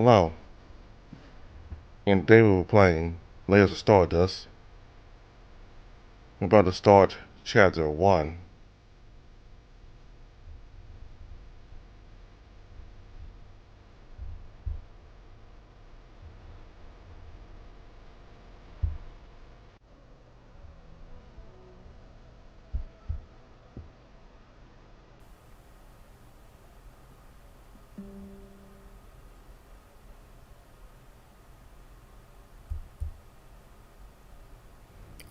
Hello, and today we were playing Layers of Stardust. We're about to start Chapter 1.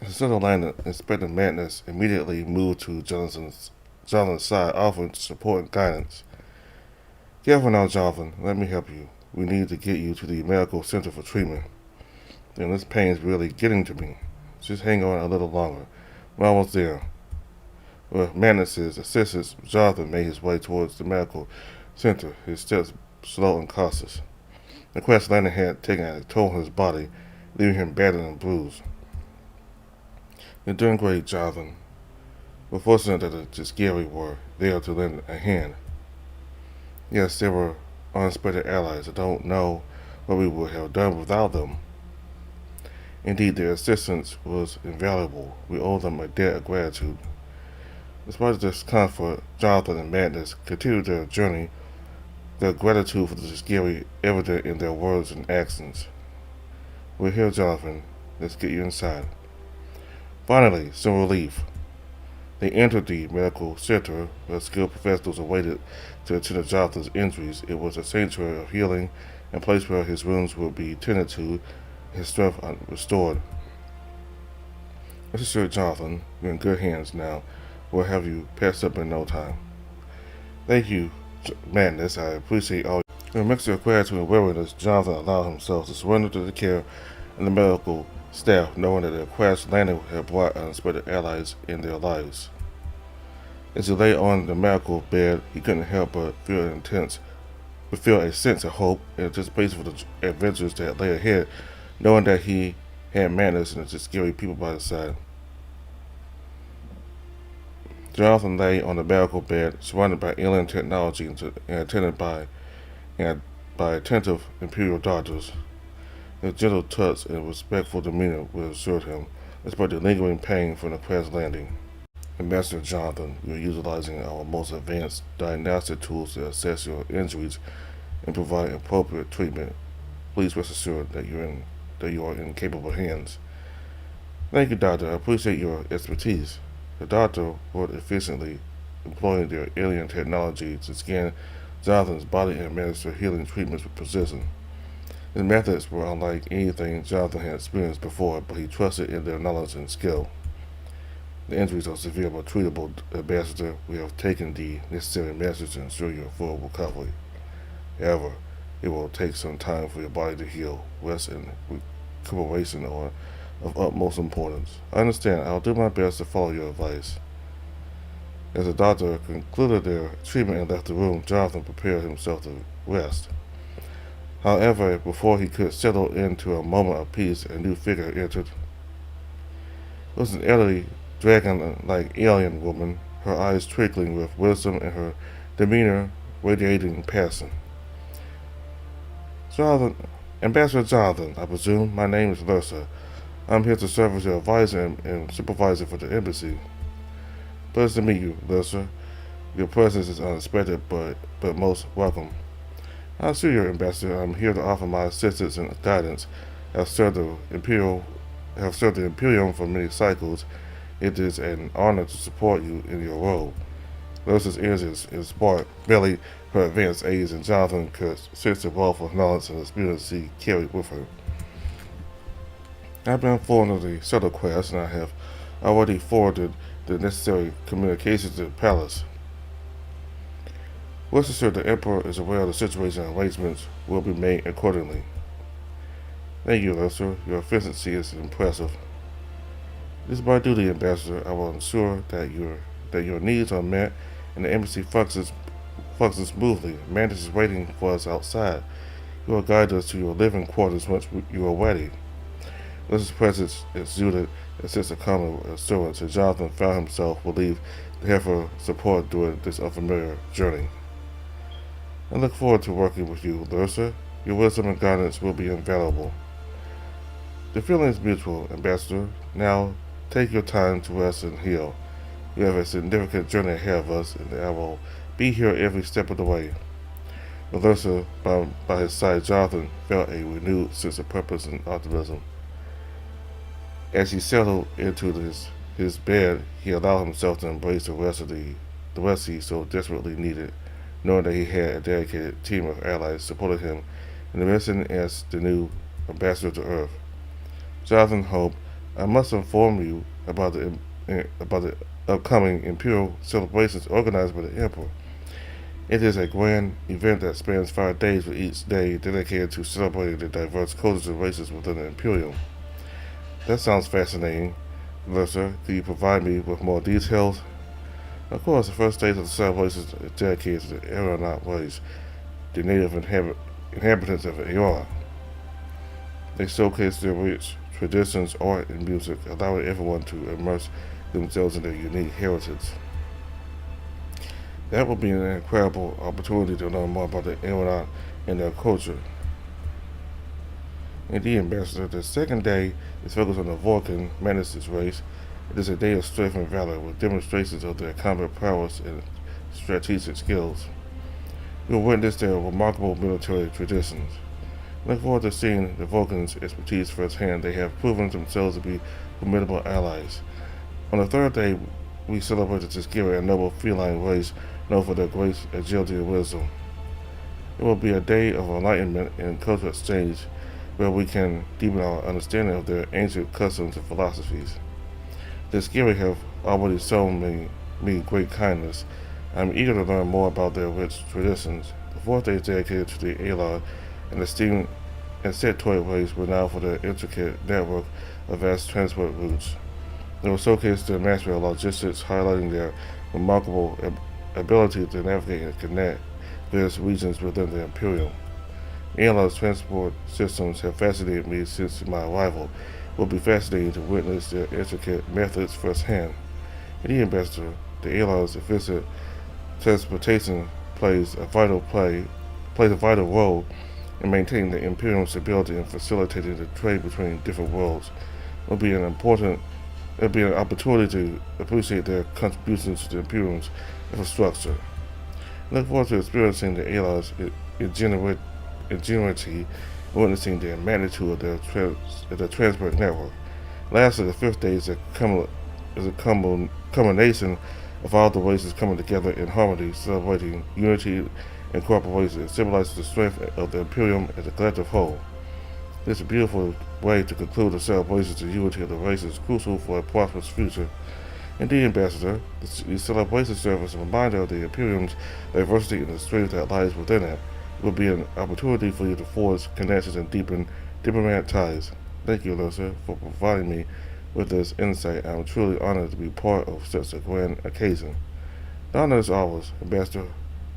Instead of landing, Inspector Madness immediately moved to Jonathan's side, offering support and guidance. Careful now, Jonathan. Let me help you. We need to get you to the medical center for treatment. Then this pain is really getting to me. Just hang on a little longer. We're almost there. With Madness's assistance, Jonathan made his way towards the medical center, his steps slow and cautious. The crash landing had taken a toll on his body, leaving him battered and bruised. You're doing great, Jonathan. We're fortunate that the scary were there to lend a hand. Yes, they were unexpected allies. I don't know what we would have done without them. Indeed, their assistance was invaluable. We owe them a debt of gratitude. Despite the discomfort, Jonathan and Madness continued their journey, their gratitude for the scary evident in their words and actions. We're here, Jonathan. Let's get you inside. Finally, some relief. They entered the medical center where skilled professionals awaited to attend to Jonathan's injuries. It was a sanctuary of healing, a place where his wounds would be tended to, his strength restored. Rest assured, Jonathan, you're in good hands now. We'll have you patched up in no time. Thank you, Madness. I appreciate all. In a mixture of gratitude and weariness, Jonathan allowed himself to surrender to the care of the medical staff, knowing that their crash landing had brought unexpected allies in their lives. As he lay on the medical bed, he couldn't help but feel a sense of hope and anticipation for the adventures that lay ahead, knowing that he had Madness and the scary people by his side. Jonathan lay on the medical bed, surrounded by alien technology and attended by attentive Imperial doctors. Their gentle touch and respectful demeanor reassured him, despite the lingering pain from the crash landing. Ambassador Jonathan, we are utilizing our most advanced diagnostic tools to assess your injuries and provide appropriate treatment. Please rest assured that you are in capable hands. Thank you, Doctor. I appreciate your expertise. The doctor worked efficiently, employing their alien technology to scan Jonathan's body and administer healing treatments with precision. His methods were unlike anything Jonathan had experienced before, but he trusted in their knowledge and skill. The injuries are severe but treatable, Ambassador. We have taken the necessary measures to ensure your full recovery. However, it will take some time for your body to heal. Rest and recuperation are of utmost importance. I understand. I'll do my best to follow your advice. As the doctor concluded their treatment and left the room, Jonathan prepared himself to rest. However, before he could settle into a moment of peace, a new figure entered. It was an elderly, dragon-like alien woman, her eyes twinkling with wisdom and her demeanor radiating passion. Ambassador Jonathan, I presume. My name is Lura. I'm here to serve as your advisor and supervisor for the embassy. Pleased to meet you, Lura. Your presence is unexpected, but most welcome. I assure you, Ambassador, I'm here to offer my assistance and guidance. I've served the Imperium for many cycles. It is an honor to support you in your role. Lura's ears sparked belly her advanced age, and Jonathan could sense the wealth of knowledge and experience she carried with her. I've been informed of the shuttle crash, and I have already forwarded the necessary communications to the palace. Rest assured the Emperor is aware of the situation and arrangements will be made accordingly. Thank you, Lura. Your efficiency is impressive. This is my duty, Ambassador. I will ensure that your needs are met and the embassy functions smoothly. Madness is waiting for us outside. You will guide us to your living quarters once you are ready. Lura's presence exuded a sense of calm and assurance, and Jonathan found himself relieved to have her support during this unfamiliar journey. I look forward to working with you, Lura. Your wisdom and guidance will be invaluable. The feeling is mutual, Ambassador. Now, take your time to rest and heal. We have a significant journey ahead of us, and I will be here every step of the way. With Ursa by his side, Jonathan felt a renewed sense of purpose and optimism. As he settled into his bed, he allowed himself to embrace the rest he so desperately needed, knowing that he had a dedicated team of allies supporting him in the mission as the new ambassador to Earth. Jonathan hoped, I must inform you about the upcoming Imperial celebrations organized by the Emperor. It is a grand event that spans 5 days, with each day dedicated to celebrating the diverse cultures and races within the Imperium. That sounds fascinating. Lursa, can you provide me with more details? Of course, the first stage of the celebrations is dedicated to the aeronaut race, the native inhabitants of Aeora. They showcase their rich traditions, art, and music, allowing everyone to immerse themselves in their unique heritage. That will be an incredible opportunity to learn more about the aeronaut and their culture. Indeed, Ambassador, the second day is focused on the Vulcan Mantis' race. It is a day of strength and valor, with demonstrations of their combat prowess and strategic skills. We will witness their remarkable military traditions. Look forward to seeing the Vulcans' expertise firsthand. They have proven themselves to be formidable allies. On the third day, we celebrate the Tuscarora, a noble feline race known for their grace, agility, and wisdom. It will be a day of enlightenment and cultural exchange where we can deepen our understanding of their ancient customs and philosophies. The Tuscarora have already shown me great kindness. I'm eager to learn more about their rich traditions. The fourth day is dedicated to the Alar and the steam and Celebratory race, renowned for their intricate network of vast transport routes. They will showcase their mastery of logistics, highlighting their remarkable ability to navigate and connect various regions within the Imperium. Airline's transport systems have fascinated me since my arrival. It will be fascinating to witness their intricate methods firsthand. In the Ambassador, the airline's efficient transportation plays a vital role in maintaining the Imperium's stability and facilitating the trade between different worlds. It will be an opportunity to appreciate their contributions to the Imperium's infrastructure. I look forward to experiencing the airline's ingenuity, witnessing the magnitude of their transport network. Lastly, the fifth day is a culmination of all the races coming together in harmony, celebrating unity and cooperation. It symbolizes the strength of the Imperium as a collective whole. This is a beautiful way to conclude the celebrations. The unity of the race is crucial for a prosperous future. Indeed, Ambassador, the celebrations serve as a reminder of the Imperium's diversity and the strength that lies within it. It will be an opportunity for you to forge connections and deepen diplomatic ties. Thank you, Lursa, for providing me with this insight. I am truly honored to be part of such a grand occasion. The honor is ours, Ambassador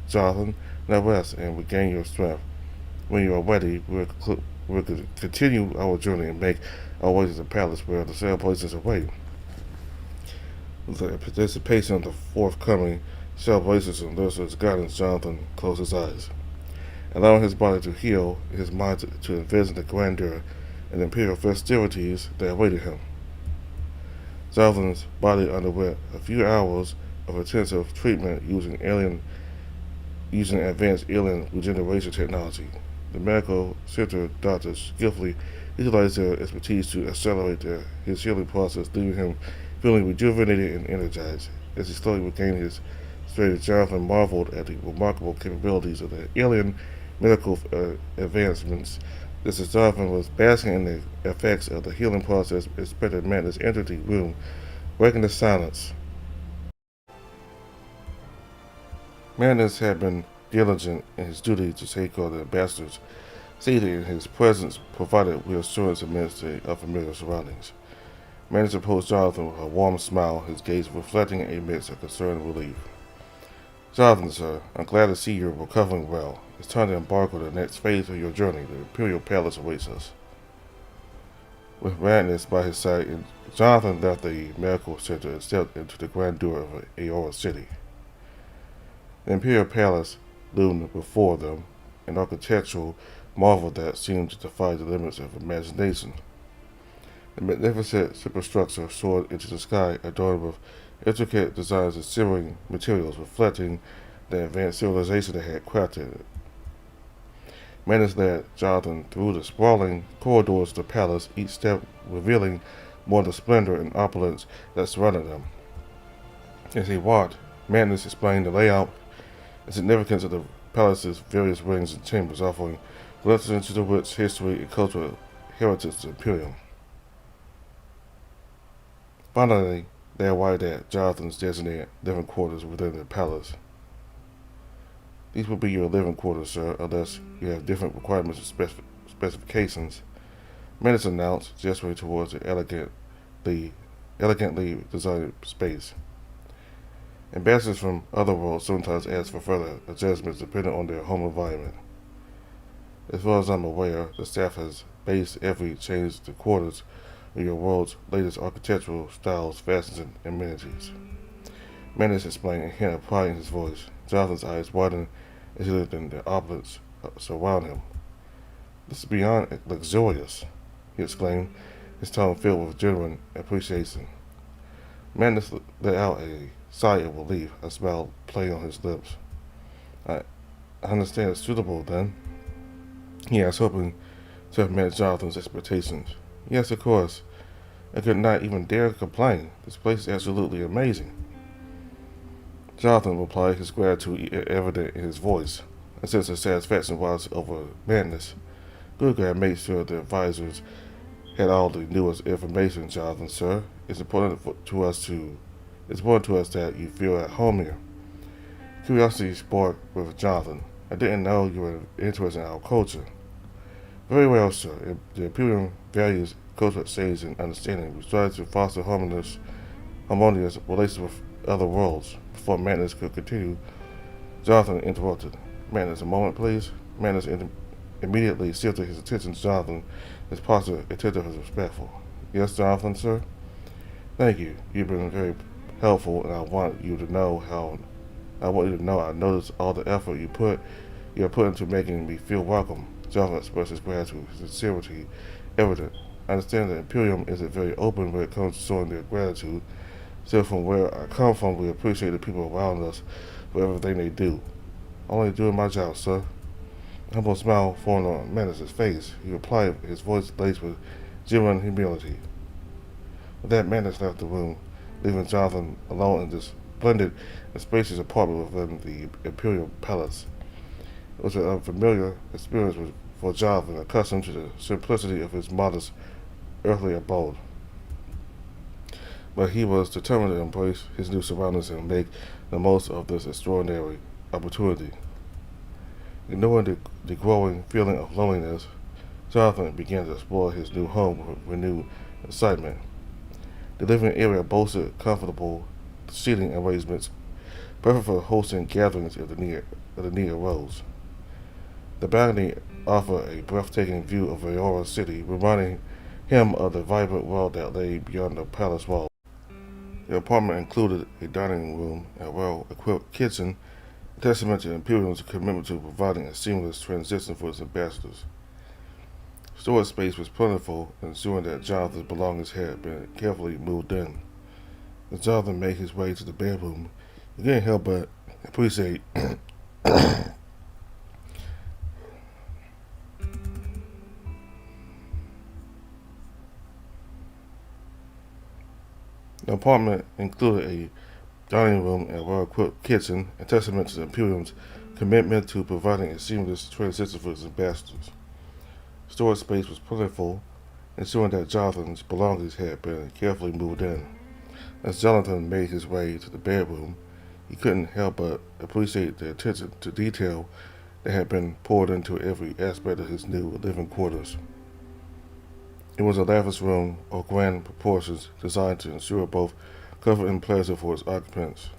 Jonathan. Now rest and regain your strength. When you are ready, we'll continue our journey and make our way to the palace where the celebrations await. With the participation of the forthcoming celebrations and Lursa's guidance, Jonathan closed his eyes, allowing his body to heal, his mind to envision the grandeur and imperial festivities that awaited him. Jonathan's body underwent a few hours of intensive treatment using advanced alien regeneration technology. The medical center doctors skillfully utilized their expertise to accelerate his healing process, leaving him feeling rejuvenated and energized. As he slowly regained his strength, Jonathan marveled at the remarkable capabilities of the alien medical advancements. Just as Jonathan was basking in the effects of the healing process, Inspector Mantis entered the room, breaking the silence. Mantis had been diligent in his duty to safeguard the ambassadors. Seated in his presence provided reassurance amidst the unfamiliar surroundings. Mantis approached Jonathan with a warm smile, his gaze reflecting a mix of concern and relief. Jonathan, sir, I'm glad to see you're recovering well. It's time to embark on the next phase of your journey. The Imperial Palace awaits us. With Mantis by his side, Jonathan left the medical center and stepped into the grandeur of Aeora City. The Imperial Palace loomed before them, an architectural marvel that seemed to defy the limits of imagination. The magnificent superstructure soared into the sky, adorned with intricate designs and shimmering materials reflecting the advanced civilization that had crafted it. Manus led Jonathan through the sprawling corridors of the palace, each step revealing more of the splendor and opulence that surrounded them. As he walked, Manus explained the layout and significance of the palace's various wings and chambers, offering glimpses into the rich history and cultural heritage of the Imperial. Finally, they arrived at Jonathan's designated living quarters within the palace. These will be your living quarters, sir, unless you have different requirements and specifications. Manus announced, gesturing towards the elegantly designed space. Ambassadors from other worlds sometimes ask for further adjustments depending on their home environment. As far as I'm aware, the staff has based every change to quarters on your world's latest architectural styles, fashions, and amenities. Manus explained, a hint of pride in his voice. Jonathan's eyes widened as he looked in the opulence surrounding him. "This is beyond luxurious," he exclaimed, his tone filled with genuine appreciation. Manus let out a sigh of relief, a smile playing on his lips. "I understand it's suitable, then?" he asked, hoping to have met Jonathan's expectations. "Yes, of course. I could not even dare complain. This place is absolutely amazing." Jonathan replied, his gratitude evident in his voice. A sense of satisfaction was over Manus. "Good, I made sure the advisors had all the newest information, Jonathan, sir. It's important to us that you feel at home here." Curiosity sparked with Jonathan. "I didn't know you were interested in our culture." "Very well, sir. The Imperial values cultural exchange and understanding. We strive to foster harmonious relations with other worlds." Before Manus could continue, Jonathan interrupted. "Manus, a moment, please." Manus immediately shifted his attention to Jonathan, his posture attentive and respectful. "Yes, Jonathan, sir?" "Thank you. You've been very helpful, and I want you to know I noticed all the effort you have put into making me feel welcome." Jonathan expressed his gratitude, his sincerity evident. "I understand that Imperium isn't very open when it comes to showing their gratitude. Still, from where I come from, we appreciate the people around us for everything they do." "Only doing my job, sir." A humble smile formed on Manus' face. He replied, his voice laced with genuine humility. With that, Manus left the room, leaving Jonathan alone in this splendid and spacious apartment within the Imperial Palace. It was an unfamiliar experience for Jonathan, accustomed to the simplicity of his modest earthly abode. But he was determined to embrace his new surroundings and make the most of this extraordinary opportunity. Ignoring the growing feeling of loneliness, Jonathan began to explore his new home with renewed excitement. The living area boasted comfortable seating arrangements, perfect for hosting gatherings if the need arose. The balcony offered a breathtaking view of Lura city, reminding him of the vibrant world that lay beyond the palace walls. The apartment included a dining room, a well-equipped kitchen, a testament to Imperial's commitment to providing a seamless transition for its ambassadors. Storage space was plentiful, ensuring that Jonathan's belongings had been carefully moved in. As Jonathan made his way to the bedroom, he couldn't help but appreciate The apartment included a dining room and a well-equipped kitchen, a testament to the Imperium's commitment to providing a seamless transition for its ambassadors. Storage space was plentiful, ensuring that Jonathan's belongings had been carefully moved in. As Jonathan made his way to the bedroom, he couldn't help but appreciate the attention to detail that had been poured into every aspect of his new living quarters. It was a lavish room of grand proportions designed to ensure both comfort and pleasure for its occupants.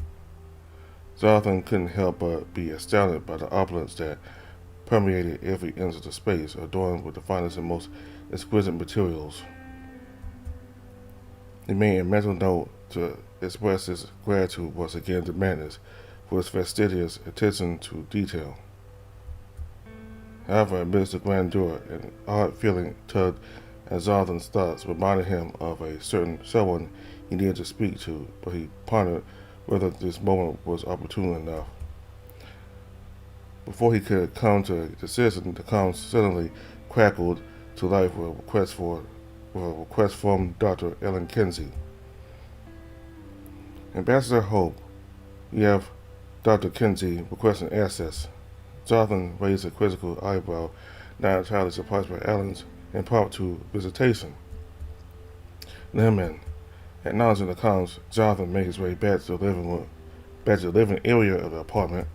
Jonathan couldn't help but be astounded by the opulence that permeated every inch of the space, adorned with the finest and most exquisite materials. He made a mental note to express his gratitude once again to Manus for his fastidious attention to detail. However, amidst the grandeur, an odd feeling tugged at Jonathan's thoughts, reminding him of a certain someone he needed to speak to, but he pondered whether this moment was opportune enough. Before he could come to a decision, the calm suddenly crackled to life with a request from Dr. Ellen Kinsey. Ambassador Hope, you have Dr. Kinsey requesting access. Jonathan raised a quizzical eyebrow, not entirely surprised by Ellen's impromptu visitation. Let him in. Acknowledging the comms, Jonathan made his way back to the living area of the apartment.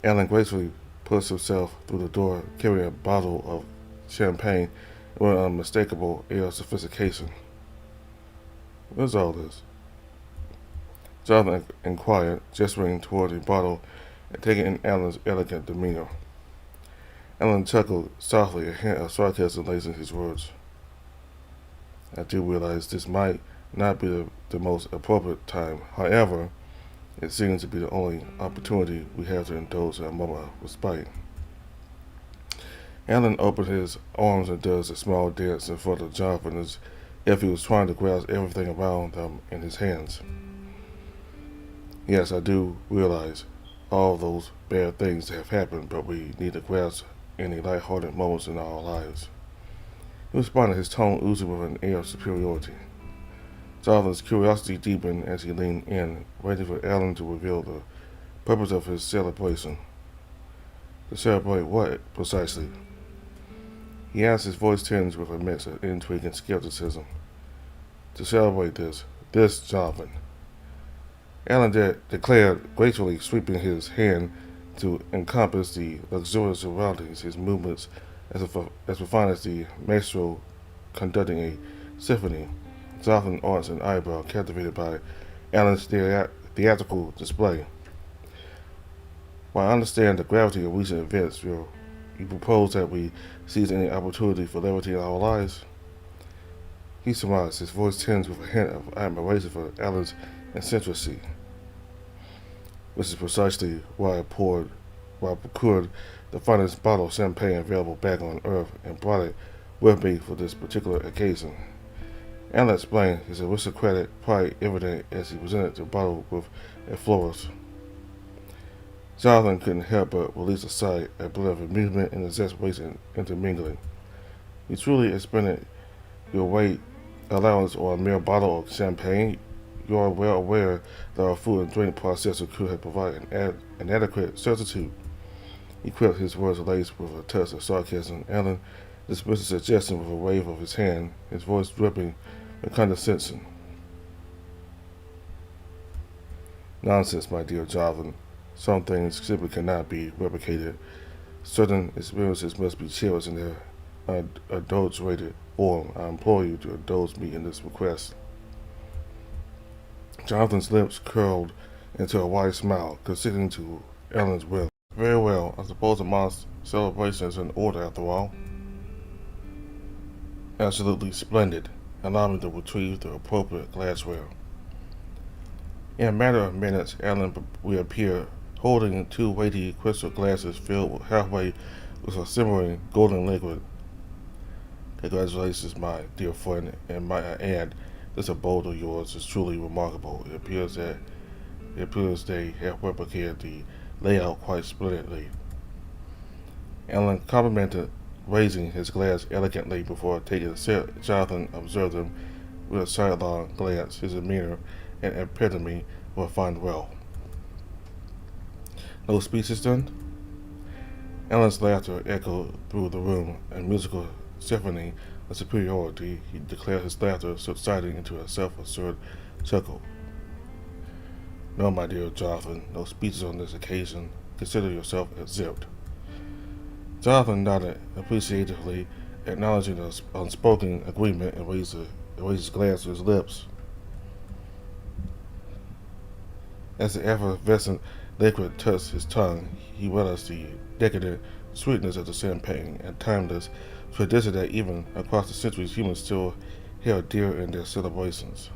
Ellen gracefully pushed himself through the door, carrying a bottle of champagne with an unmistakable air of sophistication. What's all this? Jonathan inquired, gesturing toward the bottle and taking in Ellen's elegant demeanor. Ellen chuckled softly, a hint of sarcasm lacing his words. I do realize this might not be the most appropriate time. However, it seems to be the only opportunity we have to indulge in a moment of respite. Ellen opened his arms and does a small dance in front of Jonathan as if he was trying to grasp everything around them in his hands. Yes, I do realize all those bad things that have happened, but we need to grasp any light-hearted moments in our lives. He responded, his tone oozing with an air of superiority. Jonathan's curiosity deepened as he leaned in, waiting for Ellen to reveal the purpose of his celebration. To celebrate what, precisely? He asked, his voice tinged with a mix of intrigue and skepticism. To celebrate this, Jonathan. Ellen declared, gracefully sweeping his hand to encompass the luxurious surroundings, his movements as refined as the maestro conducting a symphony. Jonathan arched an eyebrow, captivated by Ellen's theatrical display. While I understand the gravity of recent events, you propose that we seize any opportunity for levity in our lives? He surmised, his voice tinged with a hint of admiration for Ellen's eccentricity. Which is precisely why I procured the finest bottle of champagne available back on Earth and brought it with me for this particular occasion. Ellen explained, his aristocratic pride evident as he presented the bottle with a flourish. Jonathan couldn't help but release a sigh, a blend of amusement and exasperation intermingling. You truly expended your weight allowance on a mere bottle of champagne? You are well aware that our food and drink processor could have provided an adequate substitute. He quipped, his words laced with a touch of sarcasm. Ellen dismissed the suggestion with a wave of his hand, his voice dripping with condescension. Nonsense, my dear Jonathan. Some things simply cannot be replicated. Certain experiences must be cherished in their adulterated form. I implore you to indulge me in this request. Jonathan's lips curled into a wide smile, conceding to Ellen's will. Very well, I suppose a modest celebration is in order after all. Absolutely splendid. Allow me to retrieve the appropriate glassware. In a matter of minutes, Ellen reappeared, holding two weighty crystal glasses filled halfway with a simmering golden liquid. Congratulations, my dear friend, and might I add, this abode of yours is truly remarkable. It appears they have replicated the layout quite splendidly. Ellen complimented, raising his glass elegantly before taking a sip. Jonathan observed him with a sidelong glance, his demeanor and epitome of refined wealth. No speeches done? Ellen's laughter echoed through the room, a musical symphony of superiority. He declared, his laughter subsiding into a self-assured chuckle. No, my dear Jonathan, no speeches on this occasion. Consider yourself exempt. Jonathan nodded appreciatively, acknowledging the unspoken agreement, and raised his glass to his lips. As the effervescent liquid touched his tongue, he realized the decadent sweetness of the champagne and timeless tradition that even across the centuries humans still held dear in their celebrations.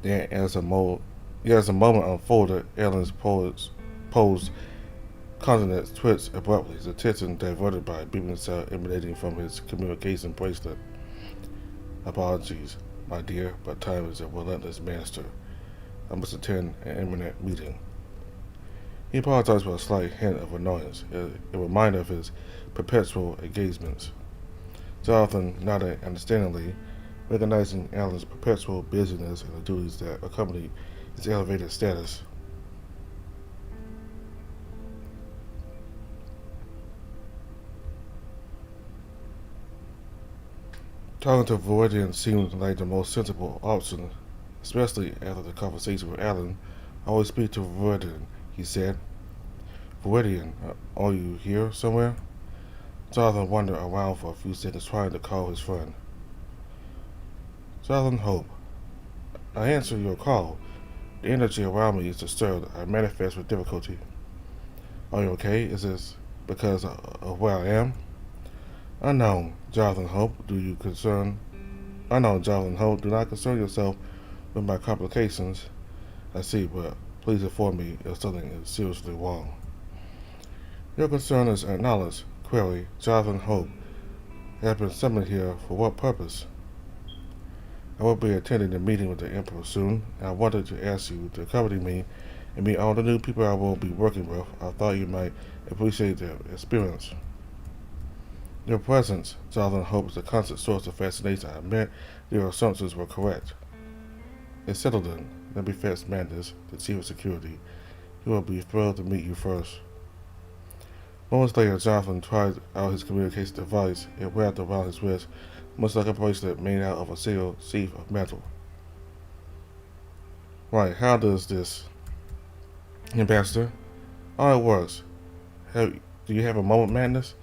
Then, as the moment unfolded, Ellen's posed countenance twitched abruptly, his attention diverted by a beeping sound emanating from his communication bracelet. Apologies, my dear, but time is a relentless master. I must attend an imminent meeting. He apologized with a slight hint of annoyance, a reminder of his perpetual engagements. Jonathan nodded understandingly, recognizing Alan's perpetual busyness and the duties that accompany his elevated status. Talking to Viridian seemed like the most sensible option, especially after the conversation with Alan. I always speak to Viridian, he said. Viridian, are you here somewhere? Jonathan wandered around for a few seconds trying to call his friend. Jonathan Hope, I answer your call. The energy around me is disturbed. I manifest with difficulty. Are you okay? Is this because of where I am? Unknown, Jonathan Hope, Unknown, Jonathan Hope, do not concern yourself with my complications. I see, but please inform me if something is seriously wrong. Your concern is acknowledged. Query, Jonathan Hope, have been summoned here for what purpose? I will be attending a meeting with the Emperor soon, and I wanted to ask you to accompany me and meet all the new people I will be working with. I thought you might appreciate their experience. Your presence, Jonathan Hope, is a constant source of fascination. I admit your assumptions were correct. It's settled then. Let me fetch Mandus, the Chief of Security. He will be thrilled to meet you first. Moments later, Jonathan tried out his communication device. It wrapped around his wrist, much like a bracelet made out of a single sheath of metal. Right, how does this, Ambassador? Oh, it works. Do you have a moment, Madness?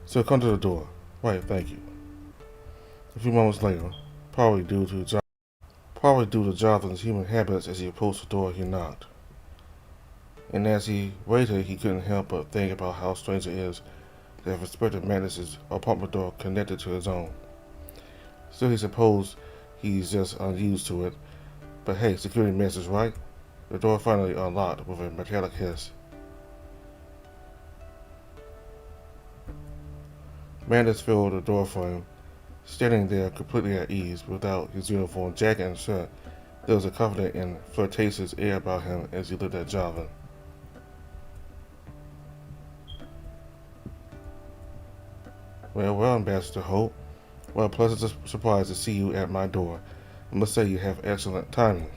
So come to the door. Right, thank you. A few moments later, probably due to Jonathan's human habits, as he approached the door, he knocked. And as he waited, he couldn't help but think about how strange it is to have Inspector Madness's apartment door connected to his own. Still, he supposed he's just unused to it. But hey, security message, right? The door finally unlocked with a metallic hiss. Mandus filled the door frame, standing there completely at ease, without his uniform, jacket, and shirt. There was a confident and flirtatious air about him as he looked at Jonathan. Well, Ambassador Hope. What a pleasant surprise to see you at my door. I must say you have excellent timing.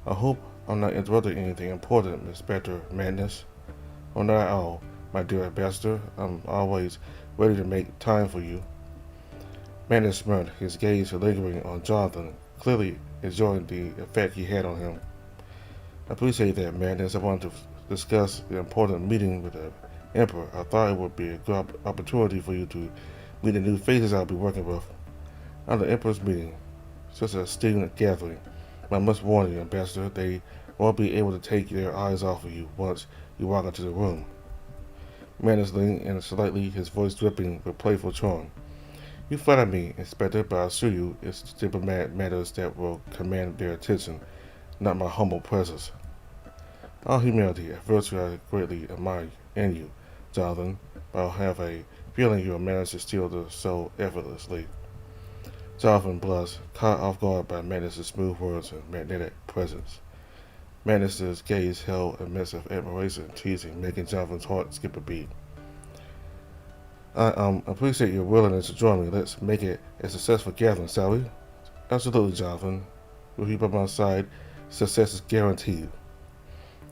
I hope I'm not interrupting anything important, Inspector Madness. Oh, not at all, my dear Ambassador. I'm always ready to make time for you. Madness smirked, his gaze lingering on Jonathan, clearly enjoying the effect he had on him. I appreciate that, Madness. I want to discuss the important meeting with the Emperor. I thought it would be a good opportunity for you to meet the new faces I'll be working with. At the Emperor's meeting, such a student gathering. But I must warn you, Ambassador, they won't be able to take their eyes off of you once you walk into the room. Madness leaned in slightly, his voice dripping with playful charm. You flatter me, Inspector, but I assure you it's diplomatic matters that will command their attention, not my humble presence. All humility, a virtue I greatly admire in you, Jonathan, but I'll have a feeling you'll manage to steal the soul effortlessly. Jonathan blushed, caught off guard by Madness's smooth words and magnetic presence. Madness's gaze held a mix of admiration and teasing, making Jonathan's heart skip a beat. I appreciate your willingness to join me. Let's make it a successful gathering, shall we? Absolutely, Jonathan. With you by my side, success is guaranteed.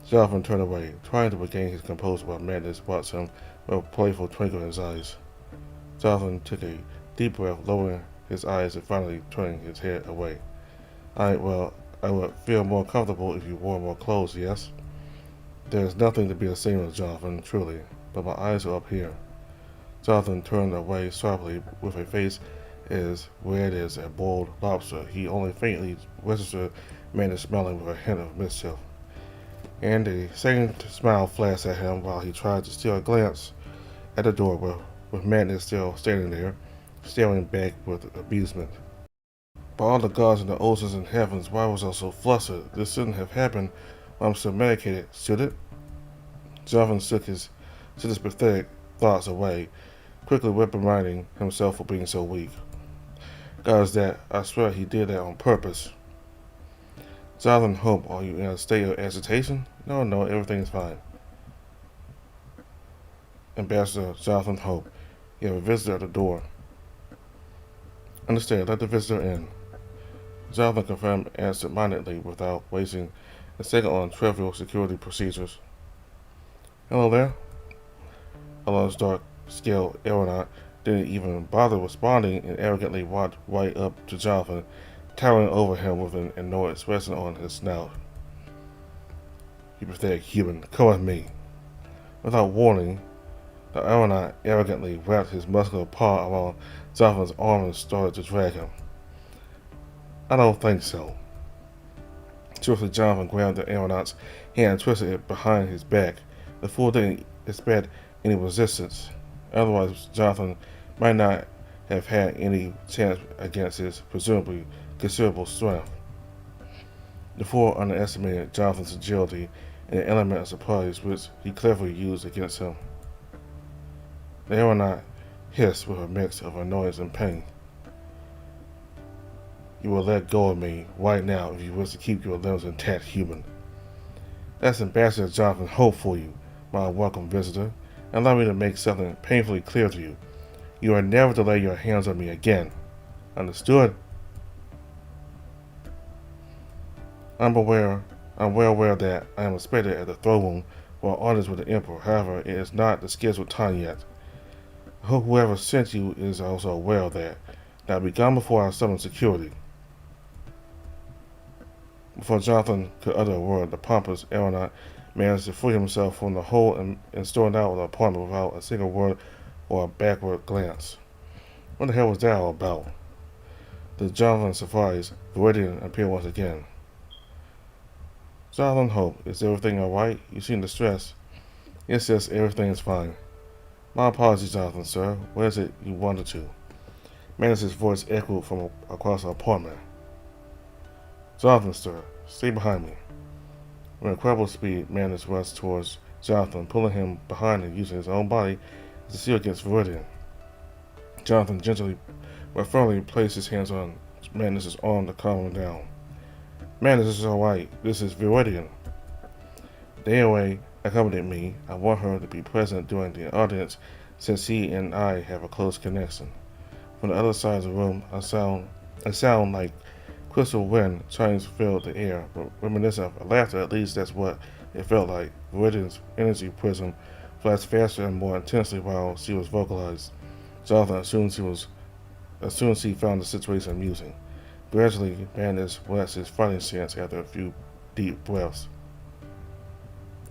Jonathan turned away, trying to regain his composure while Madness watched him with a playful twinkle in his eyes. Jonathan took a deep breath, lowering his eyes and finally turning his head away. I would feel more comfortable if you wore more clothes, yes? There's nothing to be ashamed of, Jonathan, truly, but my eyes are up here. Jonathan turned away sharply with a face as red as a boiled lobster. He only faintly registered Madness smiling with a hint of mischief. And a second smile flashed at him while he tried to steal a glance at the door with Madness still standing there, staring back with amusement. By all the gods and the oceans and heavens, why was I so flustered? This shouldn't have happened while I'm still medicated, should it? Jonathan shook his sent his pathetic thoughts away, quickly reprimanding himself for being so weak. God, is that I swear he did that on purpose. Jonathan Hope, are you in a state of agitation? No, everything's fine. Ambassador Jonathan Hope, you have a visitor at the door. Understand, let the visitor in. Jonathan confirmed absent-mindedly without wasting a second on trivial security procedures. Hello there. Alon's dark-scaled aeronaut didn't even bother responding and arrogantly walked right up to Jonathan, towering over him with an annoyed expression on his snout. You pathetic human, come with me. Without warning, the aeronaut arrogantly wrapped his muscular paw around Jonathan's arm and started to drag him. I don't think so. Swiftly, Jonathan grabbed the aeronaut's hand and twisted it behind his back. The fool didn't expect any resistance. Otherwise, Jonathan might not have had any chance against his presumably considerable strength. The fool underestimated Jonathan's agility and the element of surprise which he cleverly used against him. The aeronaut hissed with a mix of annoyance and pain. You will let go of me right now if you wish to keep your limbs intact, human. That's Ambassador Jonathan Hope for you, my welcome visitor. Allow me to make something painfully clear to you. You are never to lay your hands on me again. Understood? I'm well aware that I am expected at the throne room for honors with the Emperor. However, it is not the scheduled time yet. I hope whoever sent you is also aware of that. Now be gone before I summon security. Before Jonathan could utter a word, the pompous aeronaut managed to free himself from the hole and stormed out of the apartment without a single word or a backward glance. What the hell was that all about? To Jonathan's surprise, Viridian appeared once again. Jonathan Hope, is everything alright? You seem distressed. Yes, everything is fine. My apologies, Jonathan, sir. Where is it you wandered to? Manus's voice echoed from across the apartment. Jonathan, sir, stay behind me. With incredible speed, Manus rushed towards Jonathan, pulling him behind and using his own body as a shield against Viridian. Jonathan gently but firmly placed his hands on Manus's arm to calm him down. Manus, this is alright. This is Viridian. Daeway accompanied me. I want her to be present during the audience since he and I have a close connection. From the other side of the room, a sound like crystal wind chimes filled the air, reminiscent of laughter. At least that's what it felt like. Viridian's energy prism flashed faster and more intensely while she was vocalized. Jonathan as soon as he found the situation amusing. Gradually, Manus relaxed his fighting stance after a few deep breaths.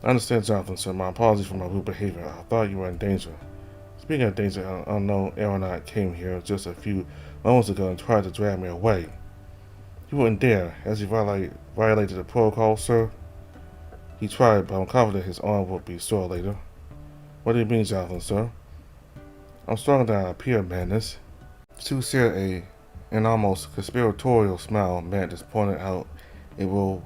I understand, Jonathan, sir. My apologies for my rude behavior. I thought you were in danger. Speaking of danger, an unknown aeronaut came here just a few moments ago and tried to drag me away. You wouldn't dare. Has he violated the protocol, sir? He tried, but I'm confident his arm will be sore later. What do you mean, Jonathan, sir? I'm stronger than I appear, Manus. Sue shared an almost conspiratorial smile. Manus pointed out it will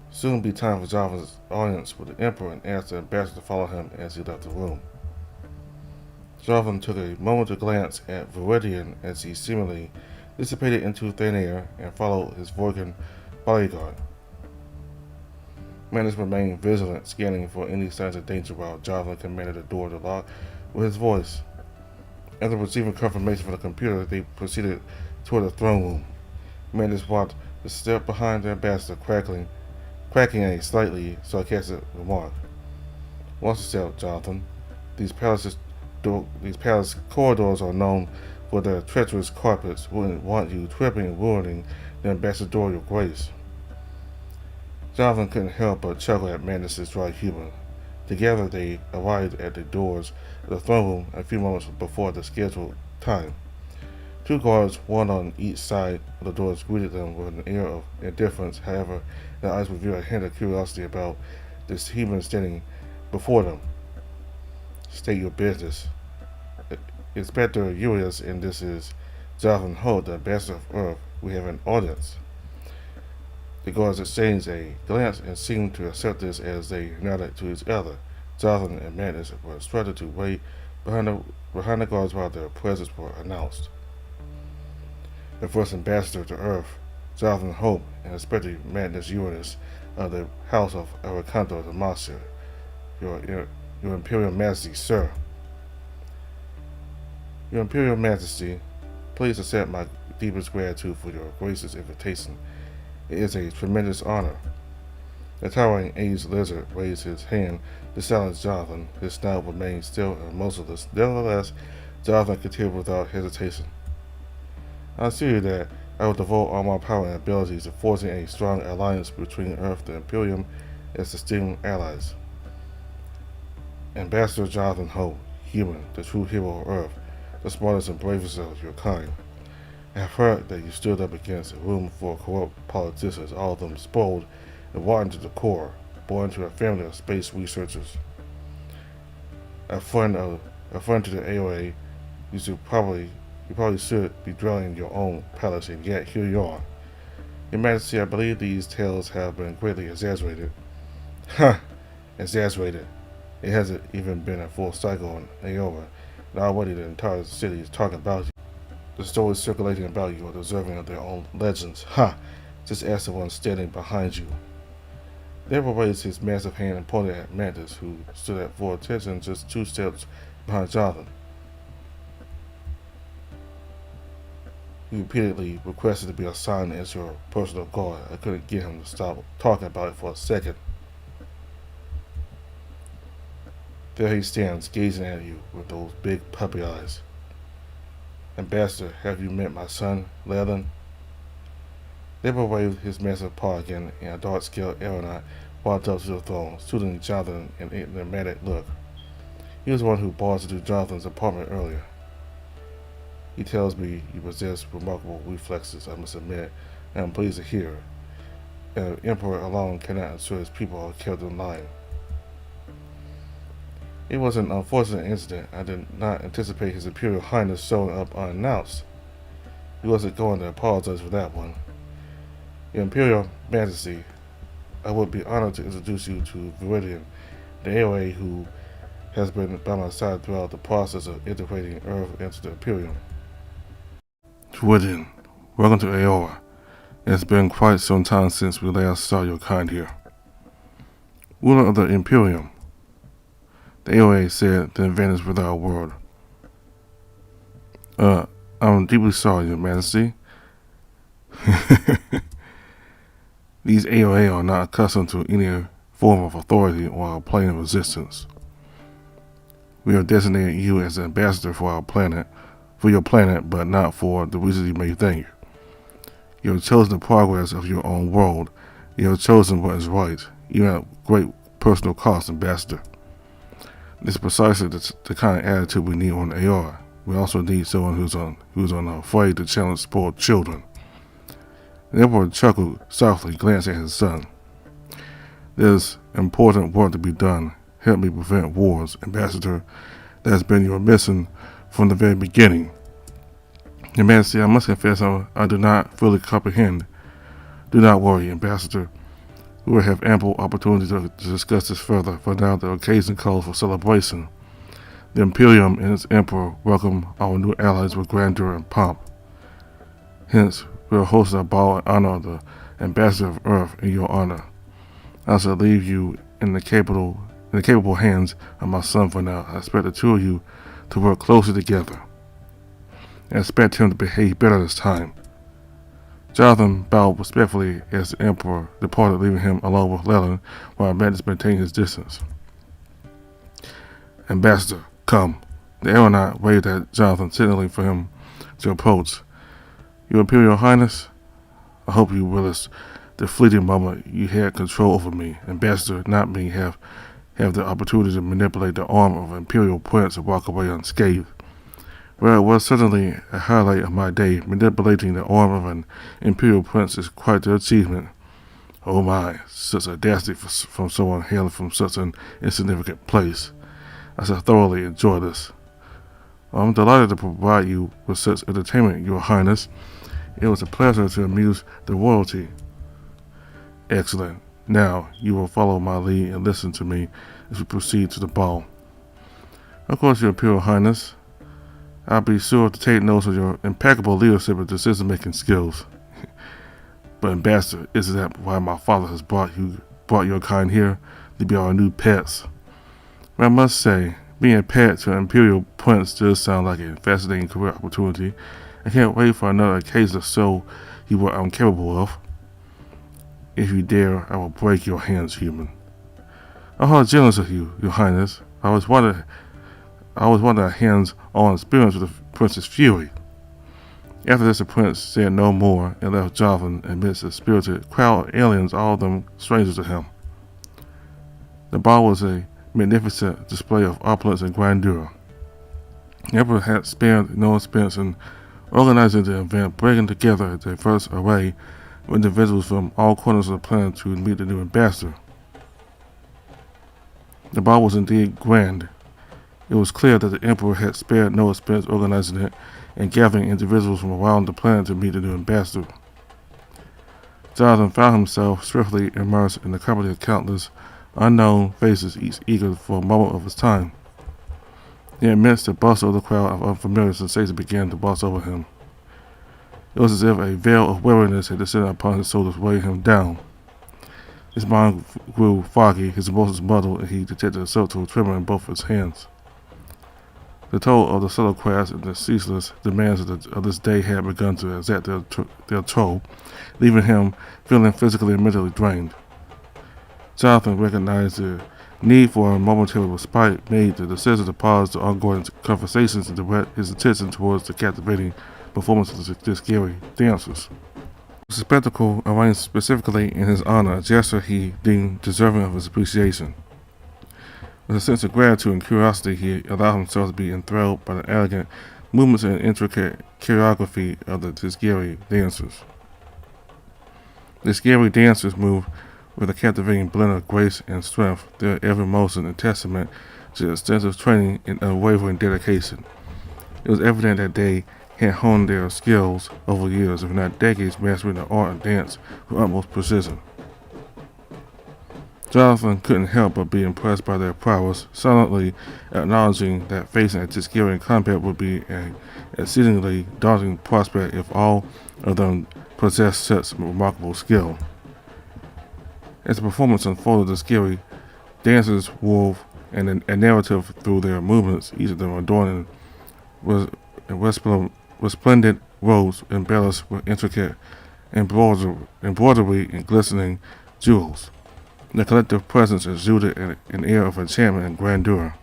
soon be time for Jonathan's audience with the Emperor and asked the ambassador to follow him as he left the room. Jonathan took a moment to glance at Viridian as he seemingly dissipated into thin air and followed his Vorgan bodyguard. Manus remained vigilant, scanning for any signs of danger while Jonathan commanded the door to lock with his voice. After receiving confirmation from the computer, they proceeded toward the throne room. Manus walked a step behind the ambassador, cracking a slightly sarcastic remark. Watch yourself, Jonathan. These palace corridors are known for their treacherous carpets. Wouldn't want you tripping and ruining the ambassadorial grace. Jonathan couldn't help but chuckle at Manus' dry humor. Together they arrived at the doors of the throne room a few moments before the scheduled time. Two guards, one on each side of the doors, greeted them with an air of indifference. However, their eyes revealed a hint of curiosity about this human standing before them. State your business. Inspector Urias, and this is Jonathan Hope, the ambassador of Earth. We have an audience. The guards exchanged a glance and seemed to accept this as they nodded to each other. Jonathan and Madness were instructed to wait behind the guards while their presence were announced. The first ambassador to Earth, Jonathan Hope, and especially Madness Uranus of the House of Arakanto the Master. Your Imperial Majesty, sir. Your Imperial Majesty, please accept my deepest gratitude for your gracious invitation. It is a tremendous honor. The towering aged lizard raised his hand to silence Jonathan. His snout remained still and motionless. Nevertheless, Jonathan continued without hesitation. I assure you that I will devote all my power and abilities to forging a strong alliance between Earth, the Imperium, and its esteemed allies. Ambassador Jonathan Hope, human, the true hero of Earth, the smartest and bravest of your kind. I have heard that you stood up against a room full of corrupt politicians, all of them spoiled and rotten to the core, born into a family of space researchers. A friend to the AOA, you probably should be dwelling in your own palace, and yet here you are. Your Majesty, I believe these tales have been greatly exaggerated. Ha! Exaggerated. It hasn't even been a full cycle in Aoba, and already the entire city is talking about you. The stories circulating about you are deserving of their own legends. Ha! Just ask the one standing behind you. Deborah raised his massive hand and pointed at Mantis, who stood at full attention just 2 steps behind Jonathan. He repeatedly requested to be assigned as your personal guard. I couldn't get him to stop talking about it for a second. There he stands, gazing at you with those big puppy eyes. Ambassador, have you met my son, Leather? Deborah waved his massive paw again, and a dark-scaled aeronaut walked up to the throne, suiting Jonathan an enigmatic look. He was the one who barged into Jonathan's apartment earlier. He tells me you possess remarkable reflexes, I must admit, and I'm pleased to hear. An emperor alone cannot ensure his people are kept in line. It was an unfortunate incident. I did not anticipate His Imperial Highness showing up unannounced. He wasn't going to apologize for that one. Your Imperial Majesty, I would be honored to introduce you to Viridian, the AOA who has been by my side throughout the process of integrating Earth into the Imperium. Viridian, welcome to Aoba. It's been quite some time since we last saw your kind here. Ruler of the Imperium, the AOA said, then vanished without a word. I'm deeply sorry, Your Majesty. These AOA are not accustomed to any form of authority or a plane of resistance. We have designated you as an ambassador for your planet, but not for the reasons you may think. You have chosen the progress of your own world. You have chosen what is right, even at great personal cost, Ambassador. This is precisely the kind of attitude we need on AR. We also need someone who's unafraid to challenge spoiled children. The Emperor chuckled softly, glancing at his son. There's important work to be done. Help me prevent wars, Ambassador. That has been your mission from the very beginning. Your Majesty, I must confess I do not fully comprehend. Do not worry, Ambassador. We will have ample opportunity to discuss this further, for now the occasion calls for celebration. The Imperium and its Emperor welcome our new allies with grandeur and pomp. Hence, we will host a ball in honor of the Ambassador of Earth in your honor. I shall leave you in the capable hands of my son for now. I expect the two of you to work closely together. I expect him to behave better this time. Jonathan bowed respectfully as the Emperor departed, leaving him alone with Leland while Mantis maintained his distance. Ambassador, come. The aeronaut waved at Jonathan, signaling for him to approach. Your Imperial Highness, I hope you relish the fleeting moment you had control over me. Ambassador, not me, have the opportunity to manipulate the arm of an Imperial Prince and walk away unscathed. Well, it was certainly a highlight of my day. Manipulating the arm of an Imperial Prince is quite the achievement. Oh my, such audacity from someone hailing from such an insignificant place. I shall thoroughly enjoy this. I'm delighted to provide you with such entertainment, Your Highness. It was a pleasure to amuse the royalty. Excellent. Now, you will follow my lead and listen to me as we proceed to the ball. Of course, Your Imperial Highness, I'll be sure to take notes of your impeccable leadership and decision-making skills. But Ambassador, isn't that why my father has brought your kind here to be our new pets? But I must say, being a pet to an Imperial Prince does sound like a fascinating career opportunity. I can't wait for another occasion to show you what I'm capable of. If you dare, I will break your hands, human. Oh, how jealous of you, Your Highness. I always wanted a hands-on experience with the Prince's fury. After this, the Prince said no more and left Jonathan amidst a spirited crowd of aliens, all of them strangers to him. The ball was a magnificent display of opulence and grandeur. The Emperor had spared no expense in organizing the event, bringing together a diverse array of individuals from all corners of the planet to meet the new ambassador. The ball was indeed grand. It was clear that the Emperor had spared no expense organizing it and gathering individuals from around the planet to meet the new ambassador. Jonathan found himself swiftly immersed in the company of countless unknown faces, each eager for a moment of his time. Amidst the bustle of the crowd of unfamiliar sensations began to wash over him. It was as if a veil of weariness had descended upon his shoulders, weighing him down. His mind grew foggy, his emotions muddled, and he detected a subtle tremor in both his hands. The toll of the subtle crafts and the ceaseless demands of this day had begun to exact their toll, leaving him feeling physically and mentally drained. Jonathan recognized the need for a momentary respite, made the decision to pause the ongoing conversations and direct his attention towards the captivating performances of the scary dancers. It was a spectacle arranged specifically in his honor, a gesture he deemed deserving of his appreciation. With a sense of gratitude and curiosity, he allowed himself to be enthralled by the elegant movements and intricate choreography of the scary dancers. The scary dancers moved with a captivating blend of grace and strength, their every motion a testament to extensive training and unwavering dedication. It was evident that they had honed their skills over years, if not decades, mastering the art of dance with utmost precision. Jonathan couldn't help but be impressed by their prowess, silently acknowledging that facing a Tiscarian combat would be an exceedingly daunting prospect if all of them possessed such remarkable skill. As the performance unfolded, the scary dancers wove a narrative through their movements, each of them adorned with resplendent robes embellished with intricate embroidery and glistening jewels. Their collective presence exuded an air of enchantment and grandeur.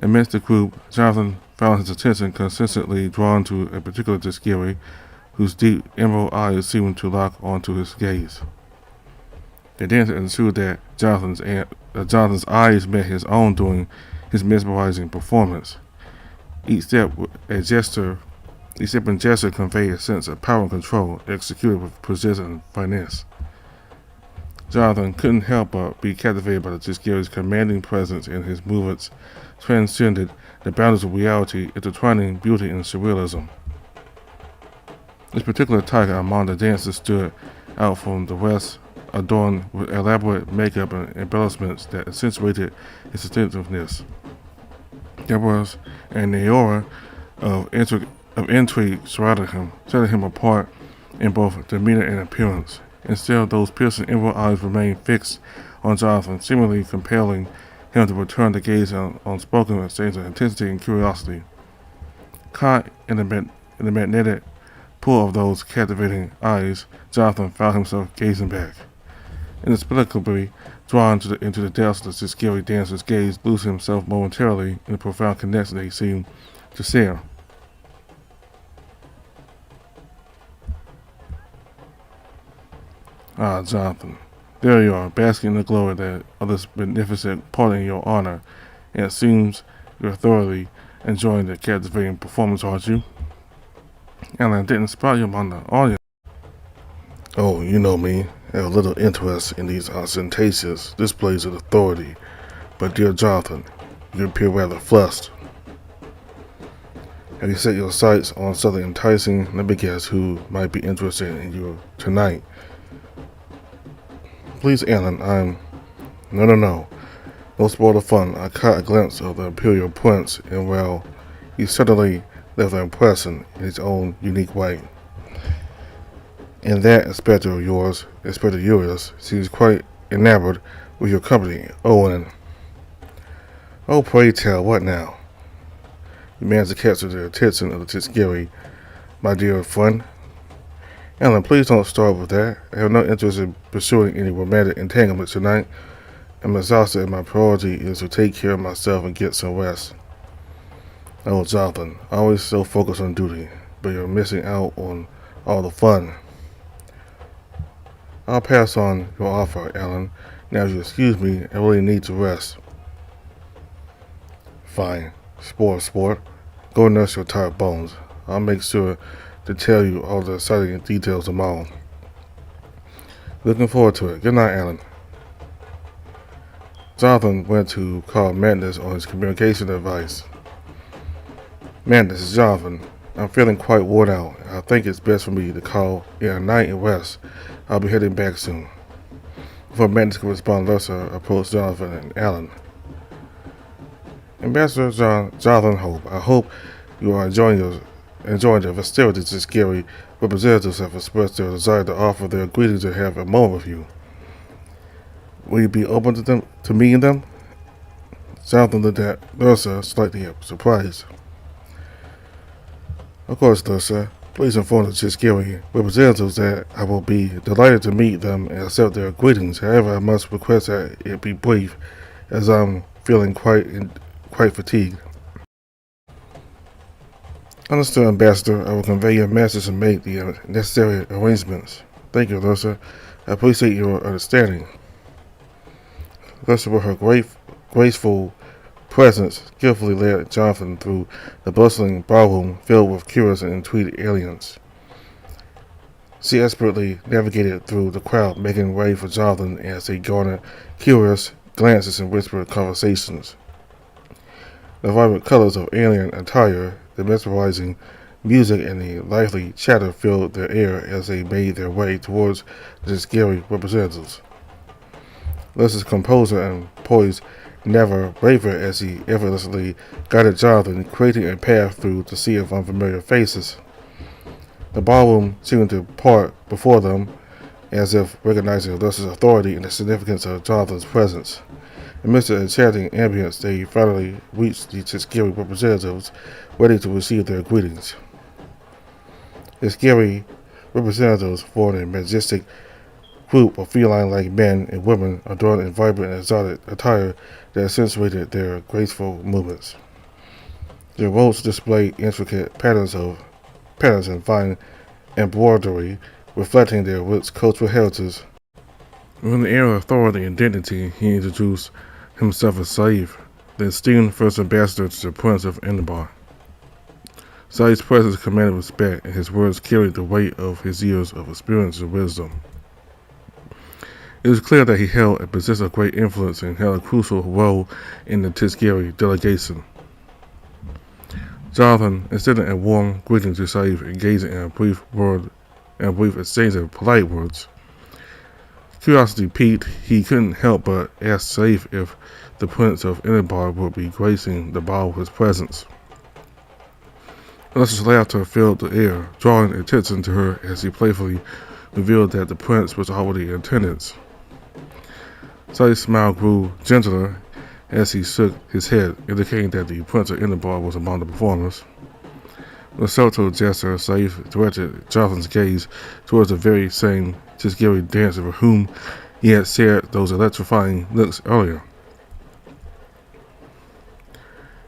Amidst the group, Jonathan found his attention consistently drawn to a particular Tiscari, whose deep emerald eyes seemed to lock onto his gaze. The dance ensued that Jonathan's eyes met his own during his mesmerizing performance. Each step and gesture conveyed a sense of power and control, executed with precision and finesse. Jonathan couldn't help but be captivated by the Tiscari's commanding presence, and his movements transcended the boundaries of reality, intertwining beauty and surrealism. This particular tiger among the dancers stood out from the rest, adorned with elaborate makeup and embellishments that accentuated his distinctiveness. There was an aura of intrigue surrounding him, setting him apart in both demeanor and appearance. Instead, those piercing emerald eyes remained fixed on Jonathan, seemingly compelling him to return the gaze in unspoken exchange of intensity and curiosity. Caught in the magnetic pull of those captivating eyes, Jonathan found himself gazing back. Inexplicably drawn into the depths of the scary dancer's gaze, losing himself momentarily in the profound connection that he seemed to share. Ah, Jonathan, there you are, basking in the glory of this magnificent party in your honor, and it seems you're thoroughly enjoying the captivating performance, aren't you? And I didn't spot you among the audience. Oh, you know me. I have little interest in these ostentatious displays of authority, but dear Jonathan, you appear rather flushed. Have you set your sights on something enticing? Let me guess who might be interested in you tonight. Please, Alan, No. Don't spoil the fun. I caught a glimpse of the Imperial Prince, and well, he certainly left an impression in his own unique way. And that Inspector Urias, seems quite enamored with your company, Owen. Oh, pray tell, what now? He managed to capture the attention of the Tiskiri, my dear friend. Alan, please don't start with that. I have no interest in pursuing any romantic entanglements tonight. I'm exhausted and my priority is to take care of myself and get some rest. Oh, Jonathan, always so focused on duty, but you're missing out on all the fun. I'll pass on your offer, Alan. Now, if you excuse me, I really need to rest. Fine. Sport. Go nurse your tired bones. I'll make sure to tell you all the exciting details tomorrow. Looking forward to it. Good night, Alan. Jonathan went to call Madness on his communication device. Madness, is Jonathan. I'm feeling quite worn out. I think it's best for me to call in a night and rest. I'll be heading back soon. Before Madness could respond, Lursa approached Jonathan and Alan. Ambassador Jonathan Hope, I hope you are enjoying the festivities the scary representatives have expressed their desire to offer their greetings and have a moment with you. Will you be open to meeting them? Jonathan looked at Lursa, slightly surprised. Of course, Lursa. Please inform the Tiskiri representatives that I will be delighted to meet them and accept their greetings. However, I must request that it be brief, as I'm feeling quite fatigued. Understood, Ambassador. I will convey your message and make the necessary arrangements. Thank you, Lursa. I appreciate your understanding. Lursa, with her graceful presence, skillfully led Jonathan through the bustling ballroom filled with curious and intrigued aliens. She expertly navigated through the crowd, making way for Jonathan as they garnered curious glances and whispered conversations. The vibrant colors of alien attire, the mesmerizing music, and the lively chatter filled the air as they made their way towards the scary representatives. Lursa's composure and poise never wavered as he effortlessly guided Jonathan, creating a path through the sea of unfamiliar faces. The ballroom seemed to part before them, as if recognizing Lursa's authority and the significance of Jonathan's presence. Amidst the enchanting ambience, they finally reached the Tiskiri representatives, ready to receive their greetings. The Tiskiri representatives formed a majestic group of feline-like men and women adorned in vibrant and exotic attire that accentuated their graceful movements. Their robes displayed intricate patterns and fine embroidery, reflecting their rich cultural heritage. With an air of authority and dignity, he introduced himself as Saif, the esteemed first ambassador to the Prince of Enderbar. Saif's presence commanded respect, and his words carried the weight of his years of experience and wisdom. It was clear that he held a position of great influence and held a crucial role in the Tiskiri delegation. Jonathan extended a warm greeting to Saif, engaging in a brief exchange of polite words. Curiosity piqued, he couldn't help but ask Saif if the Prince of Enderbar would be gracing the ball with his presence. Lursa's laughter filled the air, drawing attention to her as he playfully revealed that the prince was already in attendance. Saif's smile grew gentler as he shook his head, indicating that the Prince of Enderbar was among the performers. With a subtle gesture, Saif directed Jonathan's gaze towards the very same Tiskiri dancer with whom he had shared those electrifying looks earlier.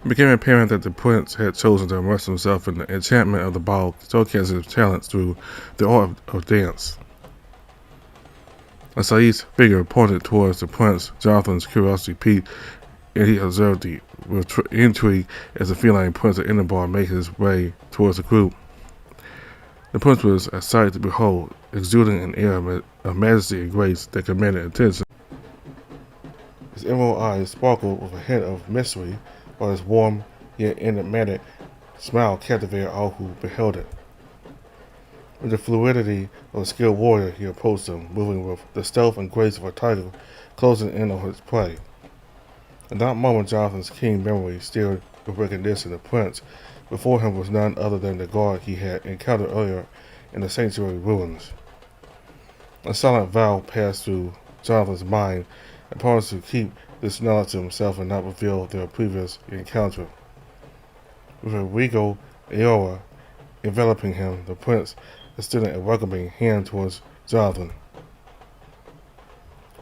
It became apparent that the prince had chosen to immerse himself in the enchantment of the ball, showcasing his talents through the art of dance. As Saif's figure pointed towards the prince, Jonathan's curiosity piqued, and he observed with intrigue as the feline Prince of Enderbar made his way towards the group. The prince was a sight to behold, exuding an air of majesty and grace that commanded attention. His emerald eyes sparkled with a hint of mystery, while his warm yet enigmatic smile captivated all who beheld it. With the fluidity of a skilled warrior, he approached them, moving with the stealth and grace of a tiger, closing in on his prey. In that moment, Jonathan's keen memory steered with recognition. The prince before him was none other than the guard he had encountered earlier in the sanctuary ruins. A silent vow passed through Jonathan's mind, and promised to keep this knowledge to himself and not reveal their previous encounter. With a regal aura enveloping him, the prince extended a welcoming hand towards Jonathan.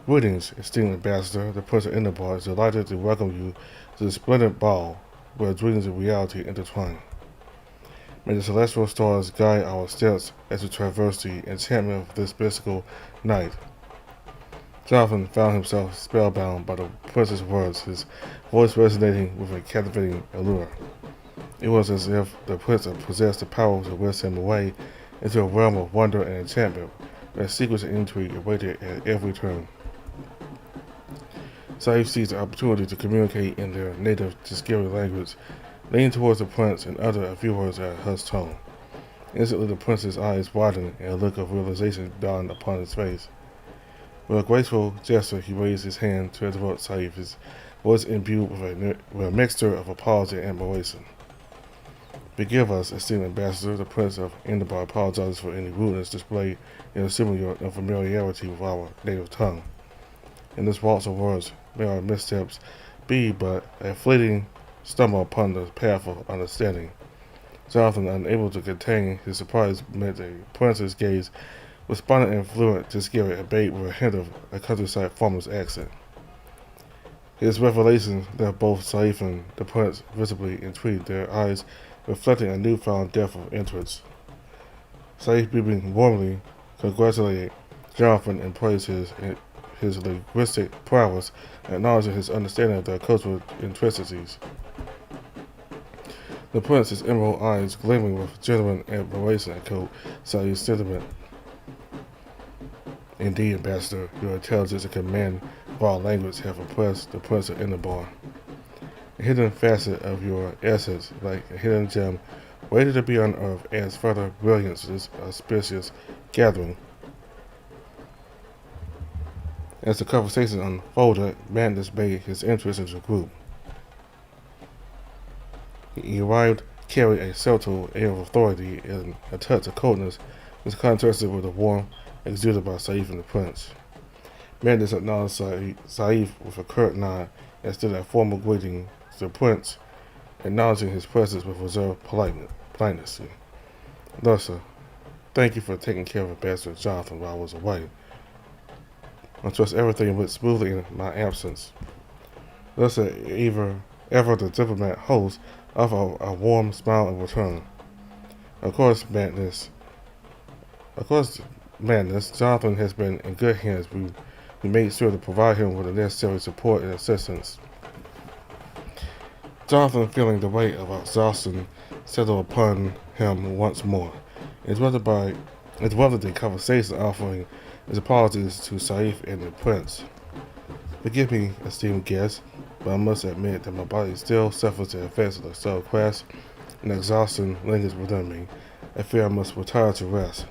Greetings, esteemed ambassador. The Prince of Enderbar is delighted to welcome you to the splendid ball where dreams and reality intertwine. May the celestial stars guide our steps as we traverse the enchantment of this mystical night. Jonathan found himself spellbound by the prince's words, his voice resonating with a captivating allure. It was as if the prince possessed the power to whisk him away into a realm of wonder and enchantment, where secrets and intrigue awaited at every turn. Saif seized the opportunity to communicate in their native Tiskeri language, leaning towards the prince and uttered a few words at a hushed tone. Instantly the prince's eyes widened and a look of realization dawned upon his face. With a graceful gesture, he raised his hand to interrupt Saif, his voice imbued with a mixture of apology and admiration. Forgive us, esteemed ambassador. The Prince of Enderbar apologizes for any rudeness displayed in assuming your unfamiliarity with our native tongue. In this waltz of words, may our missteps be but a fleeting stumble upon the path of understanding. Jonathan, unable to contain his surprise, met the prince's gaze, responded in fluent Tiskeri, obeyed with a hint of a countryside farmer's accent. His revelation left both Saif and the prince visibly intrigued, their eyes reflecting a newfound depth of interest. Saif, beaming warmly, congratulated Jonathan and praised his linguistic prowess, acknowledging his understanding of their cultural intricacies. The prince's emerald eyes gleaming with genuine admiration echoed Saif's sentiment. Indeed, Ambassador, your intelligence and command of our language have impressed the Prince of Enderbar. A hidden facet of your essence, like a hidden gem, waited to be unearthed, adds further brilliance to this auspicious gathering. As the conversation unfolded, Madness made his entrance into the group. He arrived carrying a subtle air of authority and a touch of coldness, which contrasted with the warmth exuded by Saif and the prince. Madness acknowledged Saif with a curt nod and extended a formal greeting to the prince, acknowledging his presence with reserved politeness. Thus, thank you for taking care of Ambassador Jonathan while I was away. I trust everything went smoothly in my absence. Thus, ever the diplomat host offered a warm smile in return. Of course, Madness, Jonathan has been in good hands. We made sure to provide him with the necessary support and assistance. Jonathan, feeling the weight of exhaustion settle upon him once more, interrupted the conversation, offering his apologies to Saif and the prince. Forgive me, esteemed guest, but I must admit that my body still suffers the effects of the subtle crash, and exhaustion lingers within me. I fear I must retire to rest.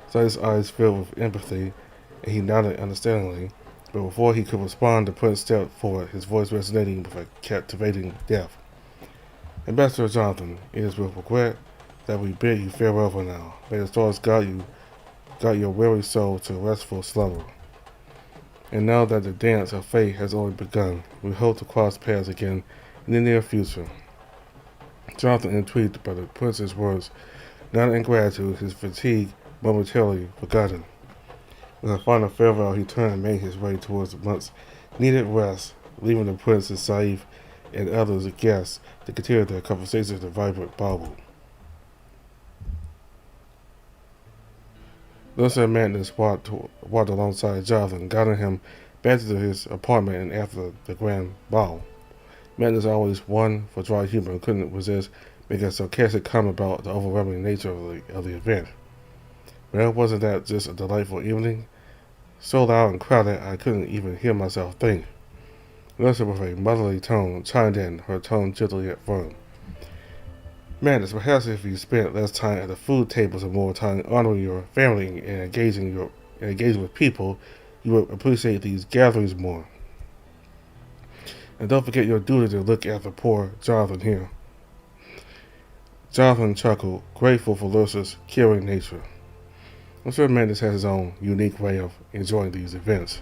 Saif's eyes filled with empathy, and he nodded understandingly, but before he could respond, the prince stepped forward, his voice resonating with a captivating depth. Ambassador Jonathan, it is with regret that we bid you farewell for now. May the stars guide your weary soul to restful slumber. And now that the dance of fate has only begun, we hope to cross paths again in the near future. Jonathan, intrigued by the prince's words, nodded in gratitude, his fatigue momentarily forgotten. With a final farewell, he turned and made his way towards the much-needed rest, leaving the prince and Saif and others guests to continue their conversation in the vibrant ballroom. Thus Madness walked alongside Jonathan, guiding him back to his apartment and after the grand ball. Madness, always one for dry humor, couldn't resist making a sarcastic comment about the overwhelming nature of the event. Well, wasn't that just a delightful evening? So loud and crowded I couldn't even hear myself think. Melissa, with a motherly tone, chimed in, her tone gentle yet firm. Madness, perhaps if you spent less time at the food tables and more time honoring your family and engaging with people, you would appreciate these gatherings more. And don't forget your duty to look after poor Jonathan here. Jonathan chuckled, grateful for Lursa's caring nature. I'm sure Madness has his own unique way of enjoying these events.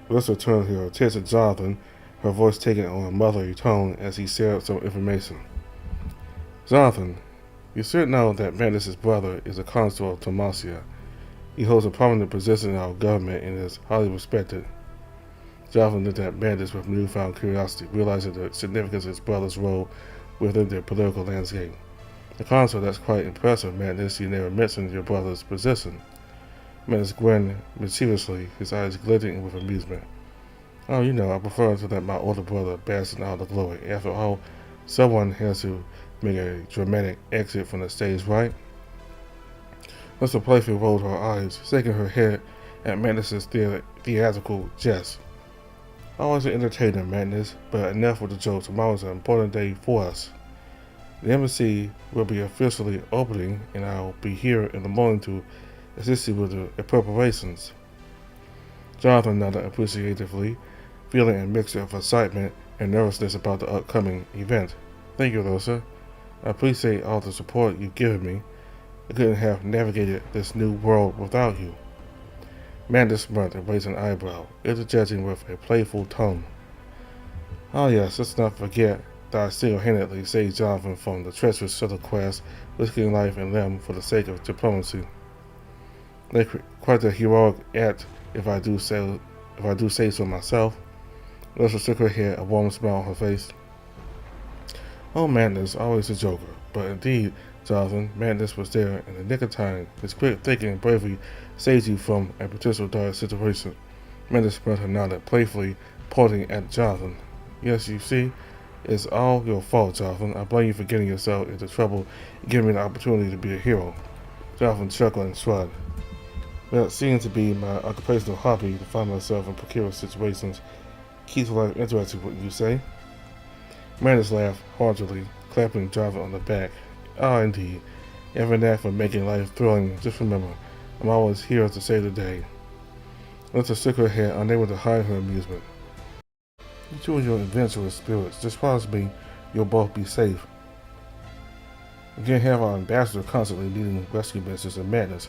Lursa turned her attention to Jonathan, her voice taking on a motherly tone as he shared some information. Jonathan, you should know that Madness's brother is a consul of Tomasia. He holds a prominent position in our government and is highly respected. Jonathan looked at Madness with newfound curiosity, realizing the significance of his brother's role within the political landscape. The consul, that's quite impressive, Madness. You never mentioned your brother's position. Madness grinned mischievously, his eyes glinting with amusement. Oh, I prefer to let my older brother bask in all the glory. After all, someone has to make a dramatic exit from the stage, right? Mr. Playfield rolled her eyes, shaking her head at Madness's theatrical jest. Always an entertainer, Madness, but enough with the jokes. Tomorrow's an important day for us. The embassy will be officially opening, and I'll be here in the morning to assist you with the preparations. Jonathan nodded appreciatively, feeling a mixture of excitement and nervousness about the upcoming event. Thank you, Lursa. I appreciate all the support you've given me. I couldn't have navigated this new world without you. Madness smirked and raised an eyebrow, interjecting with a playful tone. Oh yes, let's not forget that I single-handedly saved Jonathan from the treacherous shuttle crash, risking life and limb for the sake of diplomacy. Quite a heroic act, if I do say so myself. Lursa shook her head, a warm smile on her face. Oh, Madness, always a joker. But indeed, Jonathan, Madness was there in the nick of time. His quick thinking and bravery saved you from a potential dire situation. Madness spread her nodded, playfully pointing at Jonathan. Yes, you see, it's all your fault, Jonathan. I blame you for getting yourself into trouble and giving me the opportunity to be a hero. Jonathan chuckled and shrugged. Well, it seems to be my occupational hobby to find myself in precarious situations. Keeps life interesting, wouldn't you say? Madness laughed heartily, clapping Jonathan on the back. Ah, indeed. Every knack for making life thrilling. Just remember, I'm always here to save the day. Lursa shook her head, unable to hide her amusement. You two and your adventurous spirits. Just promise me you'll both be safe. We can't have our ambassador constantly leading rescue missions and Madness.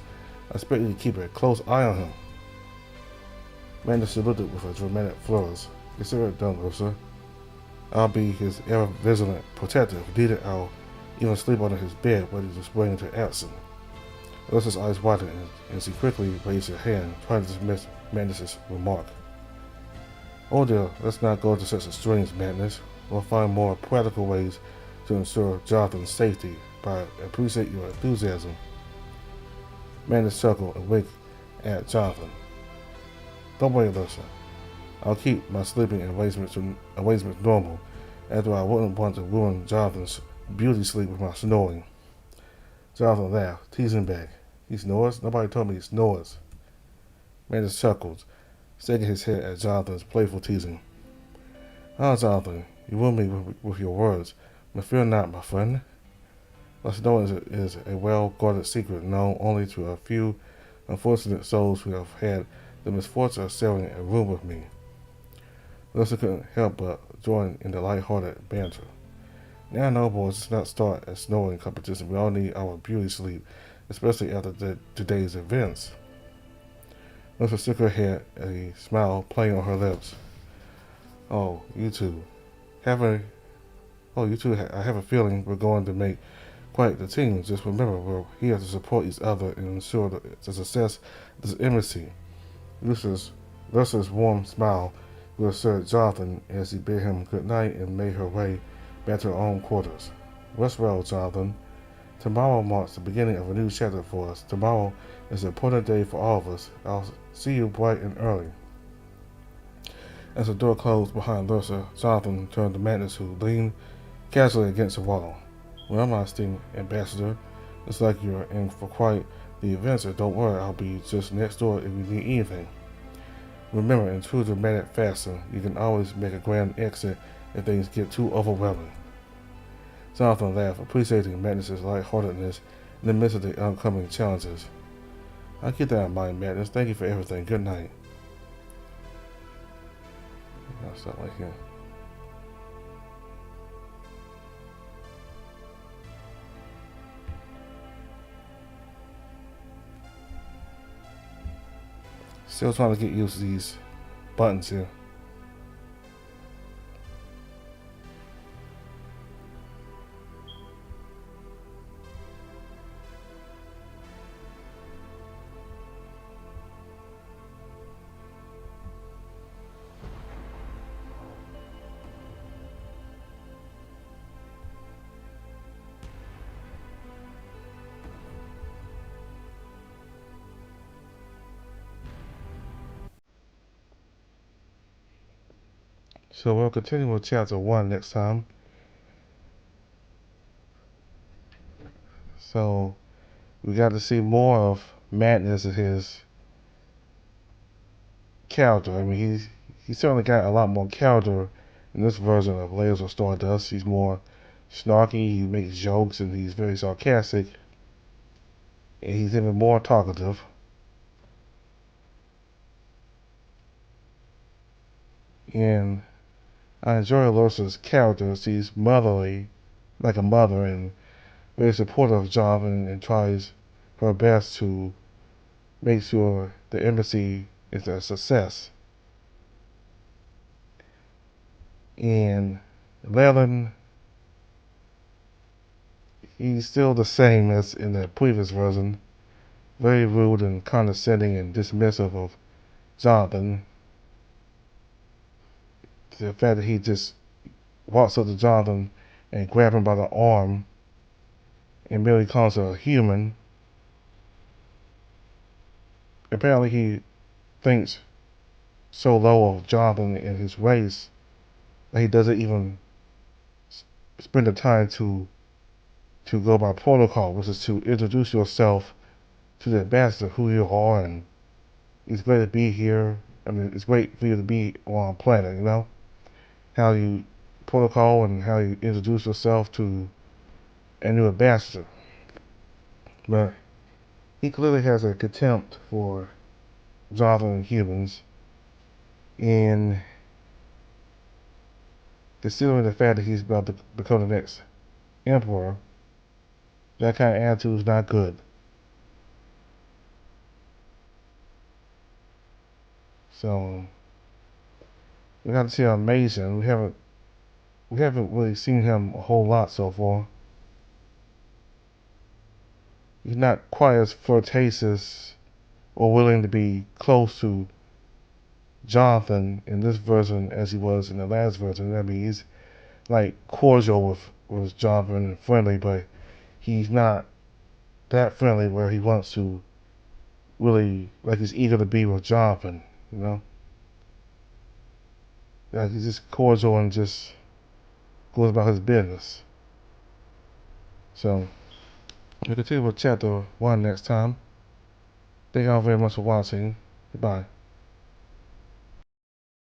I expect you to keep a close eye on him. Madness saluted with a dramatic flourish. Consider it done, Lursa. I'll be his ever-vigilant protector. If needed, I'll even sleep under his bed, ready to spring into action. Lursa's eyes widened, and she quickly raised her hand, trying to dismiss Madness's remark. Oh dear, let's not go to such extremes, Madness. We'll find more practical ways to ensure Jonathan's safety, but I appreciate your enthusiasm. Madness chuckled and winked at Jonathan. Don't worry, Lursa. I'll keep my sleeping arrangements normal, after I wouldn't want to ruin Jonathan's beauty sleep with my snoring. Jonathan laughed, teasing back. He snores? Nobody told me he snores. Madness chuckled, shaking his head at Jonathan's playful teasing. Ah, Jonathan, you wound me with your words, but fear not, my friend. My snoring is a well-guarded secret known only to a few unfortunate souls who have had the misfortune of sharing a room with me. Lursa couldn't help but join in the light-hearted banter. Now, no, boys, let's not start a snoring competition. We all need our beauty sleep, especially after today's events. Lursa shook her head, a smile playing on her lips. Oh, you two. I have a feeling we're going to make quite the team. Just remember, we're here to support each other and ensure the success of this embassy. Lursa's warm smile reassured Jonathan as she bid him good night and made her way back to her own quarters. Rest well, Jonathan. Tomorrow marks the beginning of a new chapter for us. Tomorrow is an important day for all of us. I'll see you bright and early. As the door closed behind Lursa, Jonathan turned to Madness, who leaned casually against the wall. Well, my esteemed ambassador, looks like you're in for quite the adventure. Don't worry, I'll be just next door if you need anything. Remember, in true dramatic fashion, you can always make a grand exit if things get too overwhelming. Jonathan laughed, appreciating Madness's lightheartedness in the midst of the oncoming challenges. I get that in mind, Madness. Thank you for everything. Good night. I'll stop right here. Still trying to get used to these buttons here. So we'll continue with chapter 1 next time. So we got to see more of Madness and his character. I mean, he's certainly got a lot more character in this version of Layers of Stardust. He's more snarky, he makes jokes, and he's very sarcastic. And he's even more talkative. And I enjoy Lursa's character. She's motherly, like a mother, and very supportive of Jonathan and tries her best to make sure the embassy is a success. And Leland, he's still the same as in the previous version. Very rude and condescending and dismissive of Jonathan. The fact that he just walks up to Jonathan and grabs him by the arm and merely calls her a human. Apparently he thinks so low of Jonathan and his race that he doesn't even spend the time to go by protocol, which is to introduce yourself to the ambassador, who you are, and it's great to be here. I mean, it's great for you to be on a planet, you know? How you protocol and how you introduce yourself to a new ambassador. But he clearly has a contempt for Jonathan and humans, and considering the fact that he's about to become the next emperor, that kind of attitude is not good. So we got to see how Mason. We haven't really seen him a whole lot so far. He's not quite as flirtatious or willing to be close to Jonathan in this version as he was in the last version. I mean, he's like cordial with Jonathan and friendly, but he's not that friendly where he wants to really, like, he's eager to be with Jonathan, you know? Like, he's just cordial and just goes about his business. So we'll continue with chapter 1 next time. Thank y'all very much for watching. Goodbye.